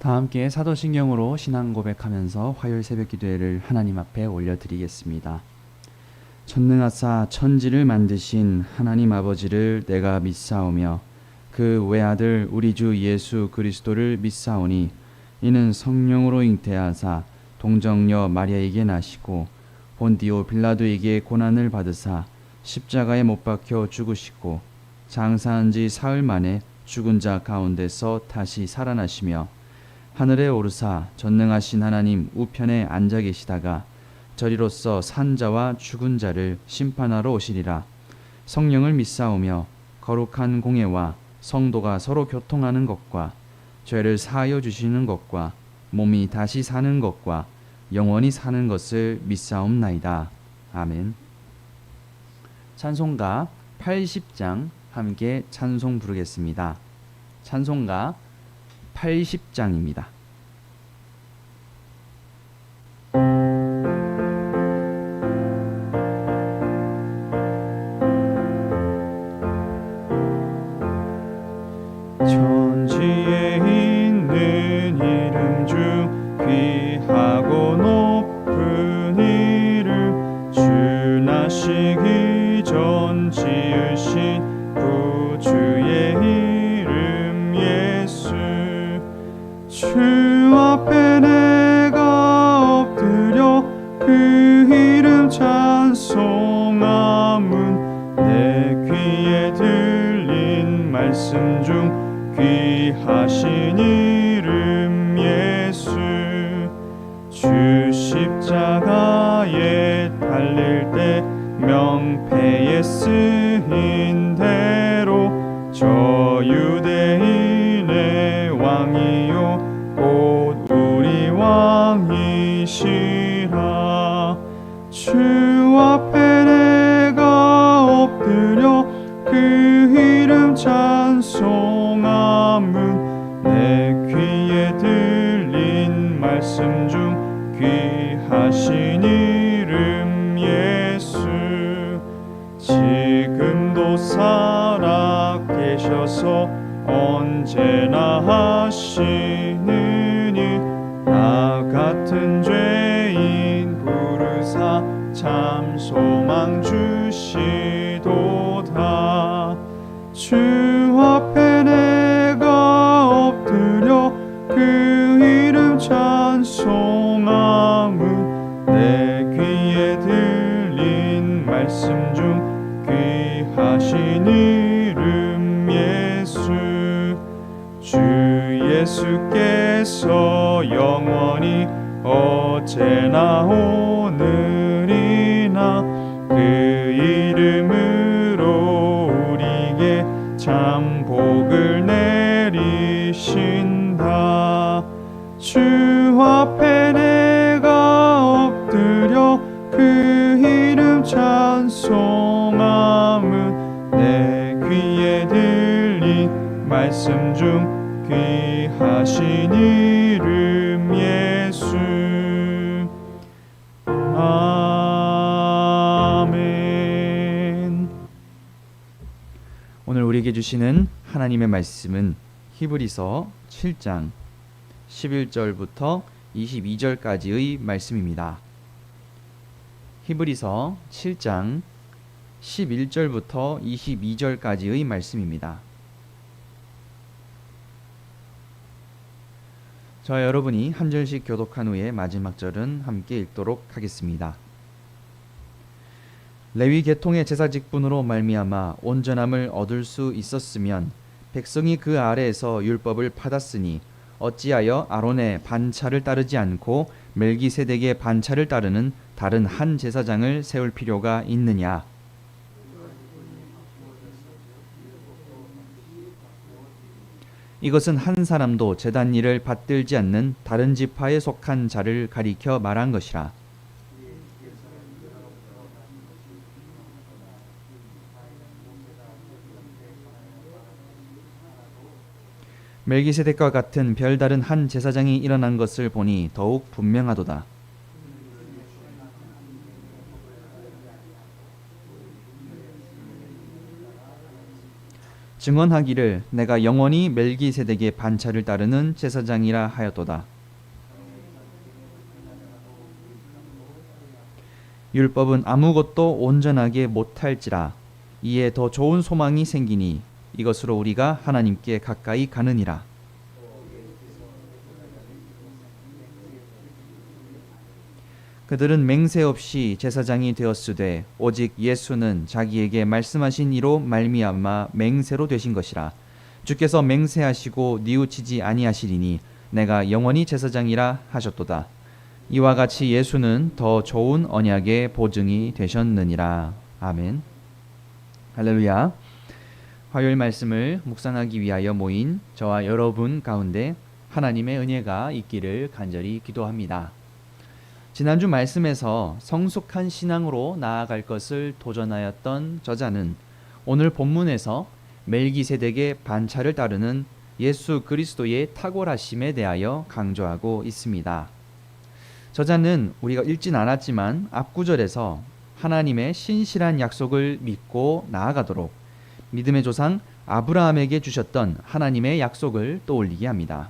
다 함께 사도신경으로 신앙 고백하면서 화요일 새벽 기도회를 하나님 앞에 올려드리겠습니다. 전능하사 천지를 만드신 하나님 아버지를 내가 믿사오며 그 외아들 우리 주 예수 그리스도를 믿사오니 이는 성령으로 잉태하사 동정녀 마리아에게 나시고 본디오 빌라도에게 고난을 받으사 십자가에 못 박혀 죽으시고 장사한 지 사흘 만에 죽은 자 가운데서 다시 살아나시며 하늘에 오르사 전능하신 하나님 우편에 앉아 계시다가 저리로서 산 자와 죽은 자를 심판하러 오시리라. 성령을 믿사오며 거룩한 공예와 성도가 서로 교통하는 것과 죄를 사하여 주시는 것과 몸이 다시 사는 것과 영원히 사는 것을 믿사옵나이다. 아멘. 찬송가 80장 함께 찬송 부르겠습니다. 찬송가 80장입니다. 천지에 있는 이름 중 귀하고 높은 이름 주 나시기 전 지으신 구주의 이름 예수 주 앞에 내가 엎드려 그 이름 찬송함은 내 귀에 들린 말씀 중 귀하신 이름 예수 주 십자가에 달릴 때 명패에 쓰인 대로 저 유대인의 왕이요 곧 우리 왕이시라 주 앞에 내가 엎드려 그 이름 찬송함은 내 귀에 들린 말씀 중 귀하신 이름 예수 지금도 살아 계셔서 언제나 하시느니 나 같은 죄인 부르사 참 소망 주시도다 주 앞에 내가 엎드려 그 이름 찬송함은 내 귀에 들린 말씀 중 귀하신 이름 예수 주 예수께서 영원히 어제나 오늘이나 그 이름으로 우리에게 참 복을 내리신다 주 앞에 내가 엎드려 그 이름 찬송함은 내 귀에 들린 말씀 중 귀하신 이름 예수 아멘. 오늘 우리에게 주시는 하나님의 말씀은 히브리서 7장 11절부터 22절까지의 말씀입니다. 히브리서 7장 11절부터 22절까지의 말씀입니다. 저와 여러분이 한 절씩 교독한 후에 마지막 절은 함께 읽도록 하겠습니다. 레위 계통의 제사 직분으로 말미암아 온전함을 얻을 수 있었으면 백성이 그 아래에서 율법을 받았으니 어찌하여 아론의 반차를 따르지 않고 멜기세덱의 반차를 따르는 다른 한 제사장을 세울 필요가 있느냐? 이것은 한 사람도 제단 일을 받들지 않는 다른 지파에 속한 자를 가리켜 말한 것이라. 멜기세덱과 같은 별다른 한 제사장이 일어난 것을 보니 더욱 분명하도다. 증언하기를 내가 영원히 멜기세덱의 반차를 따르는 제사장이라 하였도다. 율법은 아무것도 온전하게 못할지라 이에 더 좋은 소망이 생기니 이것으로 우리가 하나님께 가까이 가느니라. 그들은 맹세 없이 제사장이 되었으되 오직 예수는 자기에게 말씀하신 이로 말미암아 맹세로 되신 것이라. 주께서 맹세하시고 뉘우치지 아니하시리니 내가 영원히 제사장이라 하셨도다. 이와 같이 예수는 더 좋은 언약의 보증이 되셨느니라. 아멘. 할렐루야. 화요일 말씀을 묵상하기 위하여 모인 저와 여러분 가운데 하나님의 은혜가 있기를 간절히 기도합니다. 지난주 말씀에서 성숙한 신앙으로 나아갈 것을 도전하였던 저자는 오늘 본문에서 멜기세덱의 반차를 따르는 예수 그리스도의 탁월하심에 대하여 강조하고 있습니다. 저자는 우리가 읽진 않았지만 앞구절에서 하나님의 신실한 약속을 믿고 나아가도록 믿음의 조상 아브라함에게 주셨던 하나님의 약속을 떠올리게 합니다.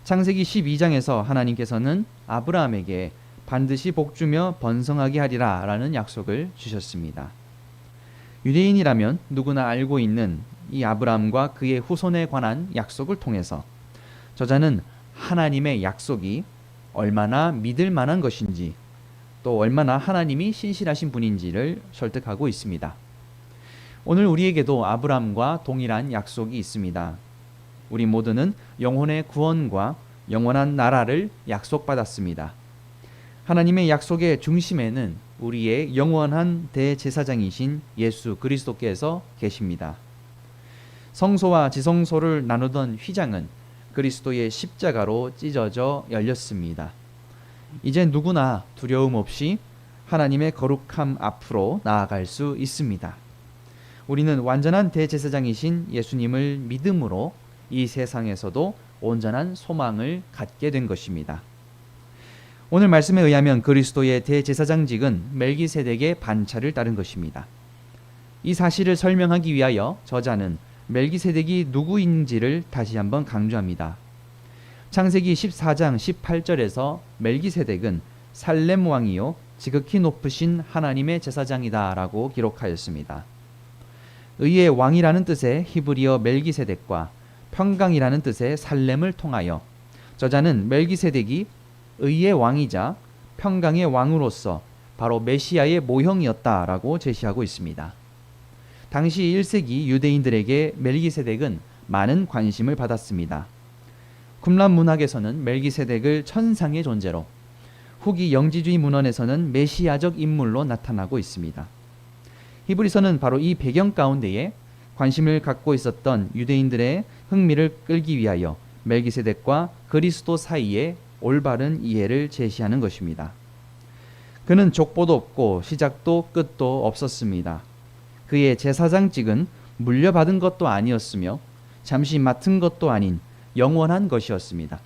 창세기 12장에서 하나님께서는 아브라함에게 반드시 복주며 번성하게 하리라 라는 약속을 주셨습니다. 유대인이라면 누구나 알고 있는 이 아브라함과 그의 후손에 관한 약속을 통해서 저자는 하나님의 약속이 얼마나 믿을 만한 것인지 또 얼마나 하나님이 신실하신 분인지를 설득하고 있습니다. 오늘 우리에게도 아브라함과 동일한 약속이 있습니다. 우리 모두는 영혼의 구원과 영원한 나라를 약속받았습니다. 하나님의 약속의 중심에는 우리의 영원한 대제사장이신 예수 그리스도께서 계십니다. 성소와 지성소를 나누던 휘장은 그리스도의 십자가로 찢어져 열렸습니다. 이제 누구나 두려움 없이 하나님의 거룩함 앞으로 나아갈 수 있습니다. 우리는 완전한 대제사장이신 예수님을 믿음으로 이 세상에서도 온전한 소망을 갖게 된 것입니다. 오늘 말씀에 의하면 그리스도의 대제사장직은 멜기세덱의 반차를 따른 것입니다. 이 사실을 설명하기 위하여 저자는 멜기세덱이 누구인지를 다시 한번 강조합니다. 창세기 14장 18절에서 멜기세덱은 살렘 왕이요 지극히 높으신 하나님의 제사장이다 라고 기록하였습니다. 의의 왕이라는 뜻의 히브리어 멜기세덱과 평강이라는 뜻의 살렘을 통하여 저자는 멜기세덱이 의의 왕이자 평강의 왕으로서 바로 메시아의 모형이었다라고 제시하고 있습니다. 당시 1세기 유대인들에게 멜기세덱은 많은 관심을 받았습니다. 쿰란 문학에서는 멜기세덱을 천상의 존재로, 후기 영지주의 문헌에서는 메시아적 인물로 나타나고 있습니다. 히브리서는 바로 이 배경 가운데에 관심을 갖고 있었던 유대인들의 흥미를 끌기 위하여 멜기세덱과 그리스도 사이에 올바른 이해를 제시하는 것입니다. 그는 족보도 없고 시작도 끝도 없었습니다. 그의 제사장직은 물려받은 것도 아니었으며 잠시 맡은 것도 아닌 영원한 것이었습니다.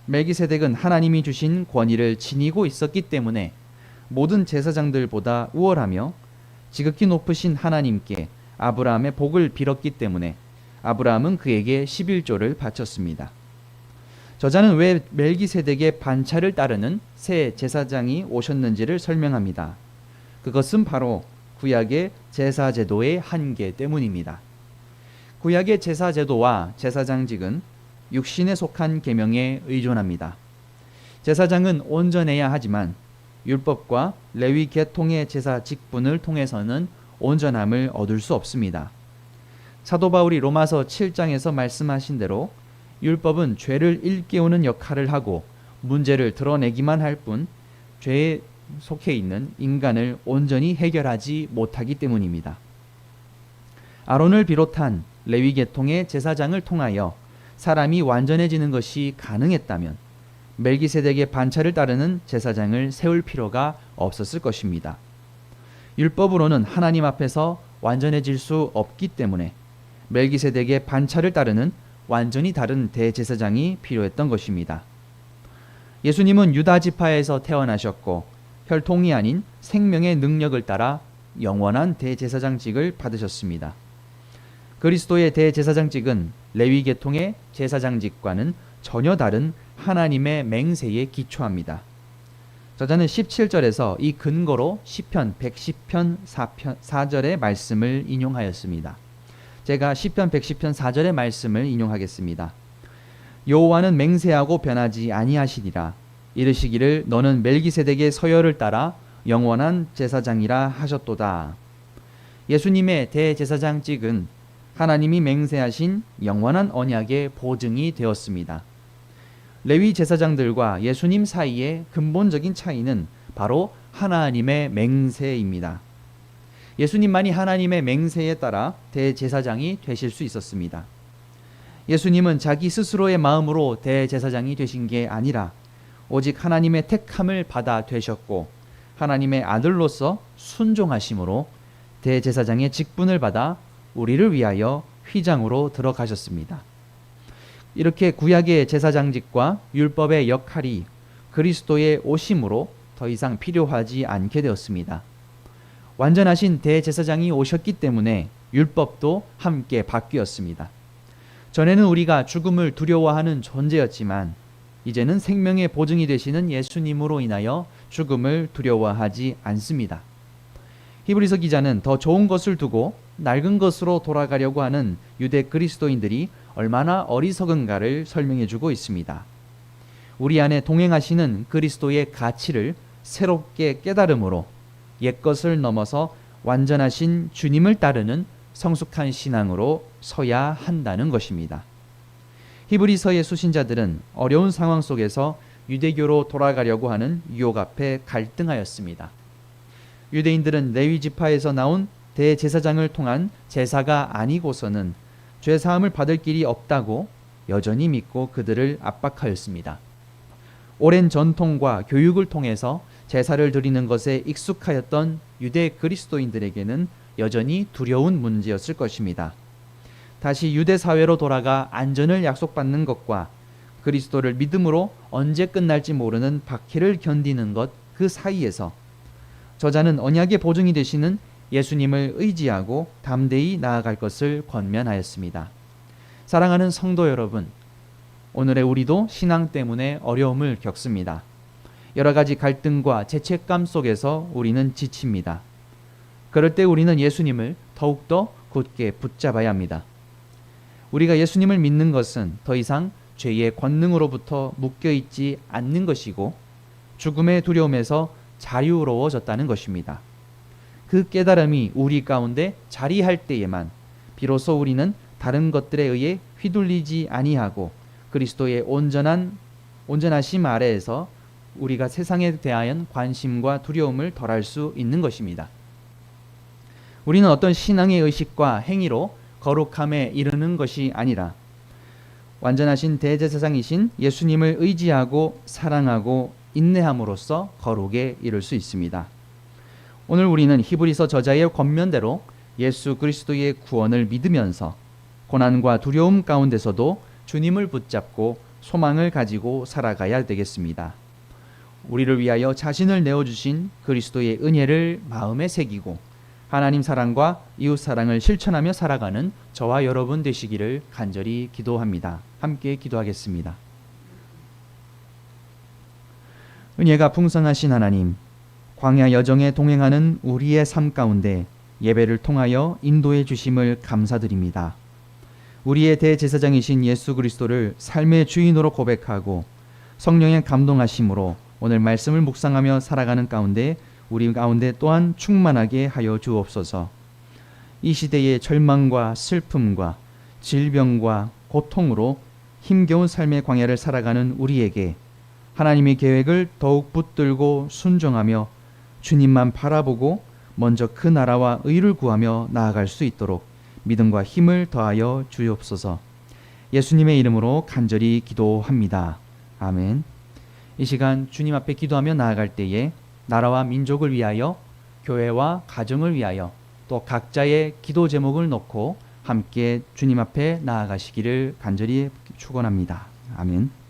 멜기세덱은 하나님이 주신 권위를 지니고 있었기 때문에 모든 제사장들보다 우월하며 지극히 높으신 하나님께 아브라함의 복을 빌었기 때문에 아브라함은 그에게 11조를 바쳤습니다. 저자는 왜 멜기세덱의 반차를 따르는 새 제사장이 오셨는지를 설명합니다. 그것은 바로 구약의 제사제도의 한계 때문입니다. 구약의 제사제도와 제사장직은 육신에 속한 계명에 의존합니다. 제사장은 온전해야 하지만 율법과 레위 계통의 제사 직분을 통해서는 온전함을 얻을 수 없습니다. 사도 바울이 로마서 7장에서 말씀하신 대로 율법은 죄를 일깨우는 역할을 하고 문제를 드러내기만 할 뿐 죄에 속해 있는 인간을 온전히 해결하지 못하기 때문입니다. 아론을 비롯한 레위 계통의 제사장을 통하여 사람이 완전해지는 것이 가능했다면 멜기세덱의 반차를 따르는 제사장을 세울 필요가 없었을 것입니다. 율법으로는 하나님 앞에서 완전해질 수 없기 때문에 멜기세덱의 반차를 따르는 완전히 다른 대제사장이 필요했던 것입니다. 예수님은 유다 지파에서 태어나셨고 혈통이 아닌 생명의 능력을 따라 영원한 대제사장직을 받으셨습니다. 그리스도의 대제사장직은 레위 계통의 제사장직과는 전혀 다른 하나님의 맹세에 기초합니다. 저자는 17절에서 이 근거로 시편 110편 4절의 말씀을 인용하였습니다. 제가 시편 110편 4절의 말씀을 인용하겠습니다. 여호와는 맹세하고 변하지 아니하시니라. 이르시기를 너는 멜기세덱의 서열을 따라 영원한 제사장이라 하셨도다. 예수님의 대제사장직은 하나님이 맹세하신 영원한 언약의 보증이 되었습니다. 레위 제사장들과 예수님 사이의 근본적인 차이는 바로 하나님의 맹세입니다. 예수님만이 하나님의 맹세에 따라 대제사장이 되실 수 있었습니다. 예수님은 자기 스스로의 마음으로 대제사장이 되신 게 아니라 오직 하나님의 택함을 받아 되셨고 하나님의 아들로서 순종하심으로 대제사장의 직분을 받아 우리를 위하여 휘장으로 들어가셨습니다. 이렇게 구약의 제사장직과 율법의 역할이 그리스도의 오심으로 더 이상 필요하지 않게 되었습니다. 완전하신 대제사장이 오셨기 때문에 율법도 함께 바뀌었습니다. 전에는 우리가 죽음을 두려워하는 존재였지만 이제는 생명의 보증이 되시는 예수님으로 인하여 죽음을 두려워하지 않습니다. 히브리서 기자는 더 좋은 것을 두고 낡은 것으로 돌아가려고 하는 유대 그리스도인들이 얼마나 어리석은가를 설명해 주고 있습니다. 우리 안에 동행하시는 그리스도의 가치를 새롭게 깨달음으로 옛것을 넘어서 완전하신 주님을 따르는 성숙한 신앙으로 서야 한다는 것입니다. 히브리서의 수신자들은 어려운 상황 속에서 유대교로 돌아가려고 하는 유혹 앞에 갈등하였습니다. 유대인들은 레위 지파에서 나온 대제사장을 통한 제사가 아니고서는 죄사함을 받을 길이 없다고 여전히 믿고 그들을 압박하였습니다. 오랜 전통과 교육을 통해서 제사를 드리는 것에 익숙하였던 유대 그리스도인들에게는 여전히 두려운 문제였을 것입니다. 다시 유대 사회로 돌아가 안전을 약속받는 것과 그리스도를 믿음으로 언제 끝날지 모르는 박해를 견디는 것 그 사이에서 저자는 언약의 보증이 되시는 예수님을 의지하고 담대히 나아갈 것을 권면하였습니다. 사랑하는 성도 여러분, 오늘의 우리도 신앙 때문에 어려움을 겪습니다. 여러 가지 갈등과 죄책감 속에서 우리는 지칩니다. 그럴 때 우리는 예수님을 더욱더 굳게 붙잡아야 합니다. 우리가 예수님을 믿는 것은 더 이상 죄의 권능으로부터 묶여있지 않는 것이고 죽음의 두려움에서 자유로워졌다는 것입니다. 그 깨달음이 우리 가운데 자리할 때에만 비로소 우리는 다른 것들에 의해 휘둘리지 아니하고 그리스도의 온전하심 아래에서 우리가 세상에 대하여 관심과 두려움을 덜할 수 있는 것입니다. 우리는 어떤 신앙의 의식과 행위로 거룩함에 이르는 것이 아니라 완전하신 대제사장이신 예수님을 의지하고 사랑하고 인내함으로써 거룩에 이를 수 있습니다. 오늘 우리는 히브리서 저자의 권면대로 예수 그리스도의 구원을 믿으면서 고난과 두려움 가운데서도 주님을 붙잡고 소망을 가지고 살아가야 되겠습니다. 우리를 위하여 자신을 내어주신 그리스도의 은혜를 마음에 새기고 하나님 사랑과 이웃 사랑을 실천하며 살아가는 저와 여러분 되시기를 간절히 기도합니다. 함께 기도하겠습니다. 은혜가 풍성하신 하나님, 광야 여정에 동행하는 우리의 삶 가운데 예배를 통하여 인도해 주심을 감사드립니다. 우리의 대제사장이신 예수 그리스도를 삶의 주인으로 고백하고 성령의 감동하심으로 오늘 말씀을 묵상하며 살아가는 가운데 우리 가운데 또한 충만하게 하여 주옵소서. 이 시대의 절망과 슬픔과 질병과 고통으로 힘겨운 삶의 광야를 살아가는 우리에게 하나님의 계획을 더욱 붙들고 순종하며 주님만 바라보고 먼저 그 나라와 의를 구하며 나아갈 수 있도록 믿음과 힘을 더하여 주옵소서. 예수님의 이름으로 간절히 기도합니다. 아멘. 이 시간 주님 앞에 기도하며 나아갈 때에 나라와 민족을 위하여, 교회와 가정을 위하여 또 각자의 기도 제목을 놓고 함께 주님 앞에 나아가시기를 간절히 축원합니다. 아멘.